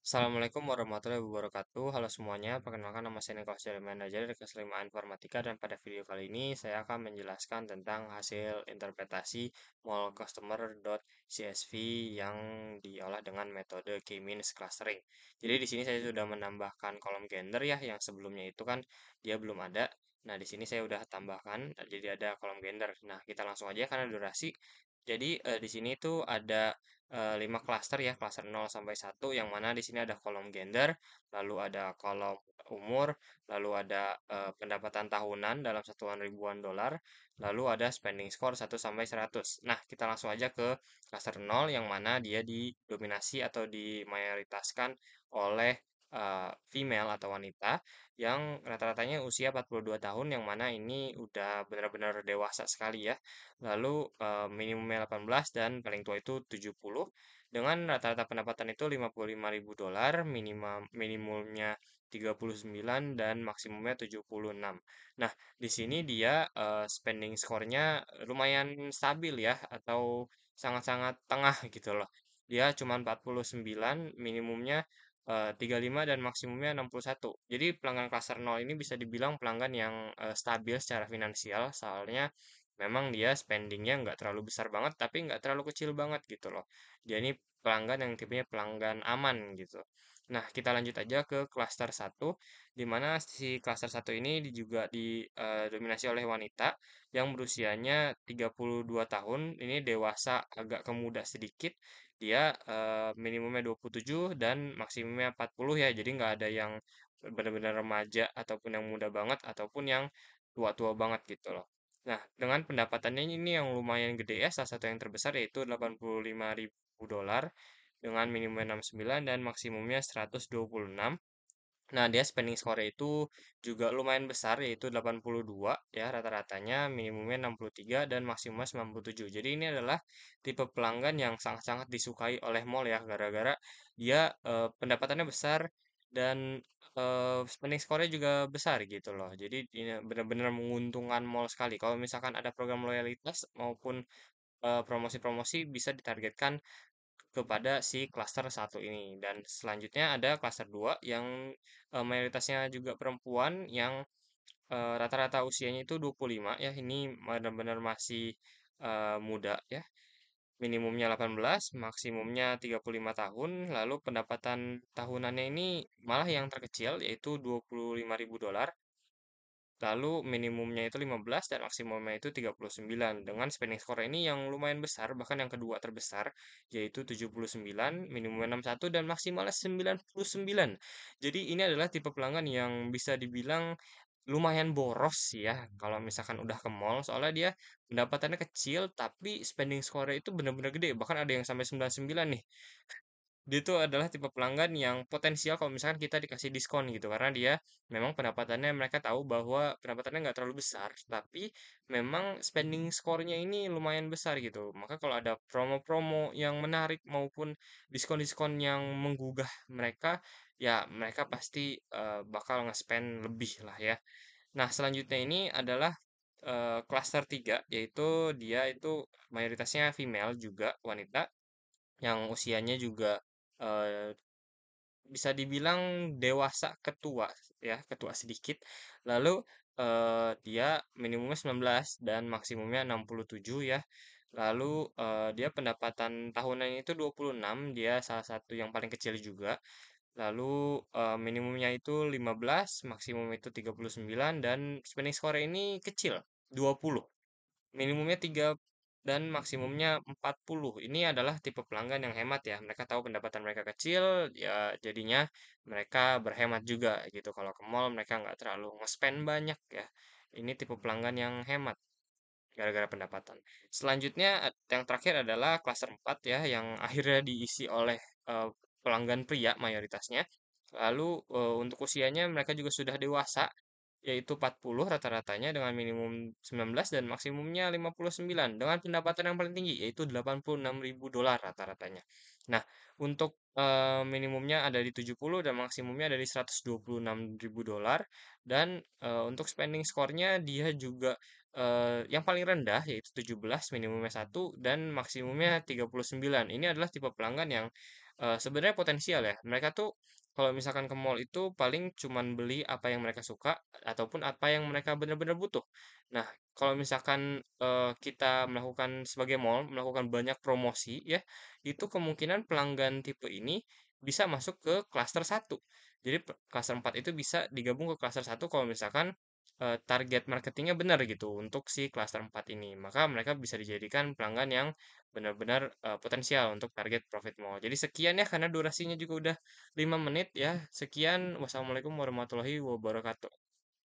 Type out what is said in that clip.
Assalamualaikum warahmatullahi wabarakatuh. Halo semuanya, perkenalkan nama saya Niko Seri Manager dari Keselimaan Informatika dan pada video kali ini saya akan menjelaskan tentang hasil interpretasi mall customer.csv yang diolah dengan metode K-means clustering. Jadi di sini saya sudah menambahkan kolom gender ya, yang sebelumnya itu kan dia belum ada. Nah, di sini saya udah tambahkan, jadi ada kolom gender. Nah, kita langsung aja karena durasi. Jadi di sini tuh ada 5 klaster ya, klaster 0 sampai 1 yang mana di sini ada kolom gender, lalu ada kolom umur, lalu ada pendapatan tahunan dalam satuan ribuan dolar, lalu ada spending score 1 sampai 100. Nah, kita langsung aja ke klaster 0 yang mana dia didominasi atau dimayoritaskan oleh female atau wanita yang rata-ratanya usia 42 tahun yang mana ini udah benar-benar dewasa sekali ya. Lalu minimumnya 18 dan paling tua itu 70 dengan rata-rata pendapatan itu 55.000 dolar, minimumnya 39 dan maksimumnya 76. Nah, di sini dia spending score-nya lumayan stabil ya atau sangat-sangat tengah gitu loh. Dia cuma 49, minimumnya 35 dan maksimumnya 61. Jadi pelanggan klaster 0 ini bisa dibilang pelanggan yang stabil secara finansial, soalnya memang dia spendingnya nggak terlalu besar banget, tapi nggak terlalu kecil banget gitu loh. Dia ini pelanggan yang tipenya pelanggan aman gitu. Nah, kita lanjut aja ke klaster 1, di mana si klaster 1 ini juga didominasi oleh wanita yang berusianya 32 tahun, ini dewasa agak ke muda sedikit, dia minimumnya 27 dan maksimumnya 40 ya, jadi nggak ada yang benar-benar remaja ataupun yang muda banget ataupun yang tua-tua banget gitu loh. Nah, dengan pendapatannya ini yang lumayan gede ya, salah satu yang terbesar yaitu 85.000 dolar dengan minimumnya 69 dan maksimumnya 126. Nah, dia spending score itu juga lumayan besar yaitu 82 ya rata-ratanya, minimumnya 63 dan maksimumnya 97. Jadi ini adalah tipe pelanggan yang sangat-sangat disukai oleh mall ya gara-gara dia pendapatannya besar dan spending score-nya juga besar gitu loh. Jadi ini benar-benar menguntungkan mall sekali. Kalau misalkan ada program loyalitas maupun promosi-promosi bisa ditargetkan kepada si klaster 1 ini. Dan selanjutnya ada klaster 2 yang mayoritasnya juga perempuan yang rata-rata usianya itu 25 ya. Ini benar-benar masih muda ya. Minimumnya 18, maksimumnya 35 tahun, lalu pendapatan tahunannya ini malah yang terkecil yaitu 25.000 dolar. Lalu minimumnya itu 15 dan maksimumnya itu 39. Dengan spending score ini yang lumayan besar, bahkan yang kedua terbesar, yaitu 79, minimumnya 61 dan maksimalnya 99. Jadi ini adalah tipe pelanggan yang bisa dibilang lumayan boros sih ya kalau misalkan udah ke mall. Soalnya dia pendapatannya kecil tapi spending score itu benar-benar gede. Bahkan ada yang sampai 99 nih. Dia itu adalah tipe pelanggan yang potensial kalau misalkan kita dikasih diskon gitu, karena dia memang pendapatannya mereka tahu bahwa pendapatannya nggak terlalu besar, tapi memang spending score-nya ini lumayan besar gitu. Maka kalau ada promo-promo yang menarik maupun diskon-diskon yang menggugah mereka, ya mereka pasti bakal nge-spend lebih lah ya. Nah, selanjutnya ini adalah klaster 3, yaitu dia itu mayoritasnya female juga, wanita yang usianya juga eh, bisa dibilang dewasa ketua ya, ketua sedikit. Lalu dia minimumnya 19 dan maksimumnya 67 ya. Lalu dia pendapatan tahunannya itu 26, dia salah satu yang paling kecil juga. Lalu minimumnya itu 15, maksimum itu 39 dan spending score ini kecil, 20. Minimumnya 3 dan maksimumnya 40. Ini adalah tipe pelanggan yang hemat ya. Mereka tahu pendapatan mereka kecil, ya jadinya mereka berhemat juga gitu. Kalau ke mall mereka nggak terlalu nge-spend banyak ya. Ini tipe pelanggan yang hemat gara-gara pendapatan. Selanjutnya yang terakhir adalah klaster 4 ya yang akhirnya diisi oleh pelanggan pria mayoritasnya. Lalu untuk usianya mereka juga sudah dewasa yaitu 40 rata-ratanya dengan minimum 19 dan maksimumnya 59 dengan pendapatan yang paling tinggi yaitu 86.000 dolar rata-ratanya. Nah, untuk minimumnya ada di 70 dan maksimumnya ada di 126.000 dolar dan untuk spending score-nya dia juga yang paling rendah yaitu 17, minimumnya 1 dan maksimumnya 39. Ini adalah tipe pelanggan yang Sebenarnya potensial ya, mereka tuh kalau misalkan ke mall itu paling cuman beli apa yang mereka suka, ataupun apa yang mereka benar-benar butuh. Nah, kalau misalkan, kita melakukan sebagai mall, melakukan banyak promosi ya, itu kemungkinan pelanggan tipe ini bisa masuk ke klaster satu. Jadi klaster 4 itu bisa digabung ke klaster satu kalau misalkan, target marketingnya benar gitu untuk si klaster 4 ini. Maka mereka bisa dijadikan pelanggan yang benar-benar, potensial untuk target profit mall. Jadi sekian ya karena durasinya juga udah 5 menit ya. Sekian, wassalamualaikum warahmatullahi wabarakatuh.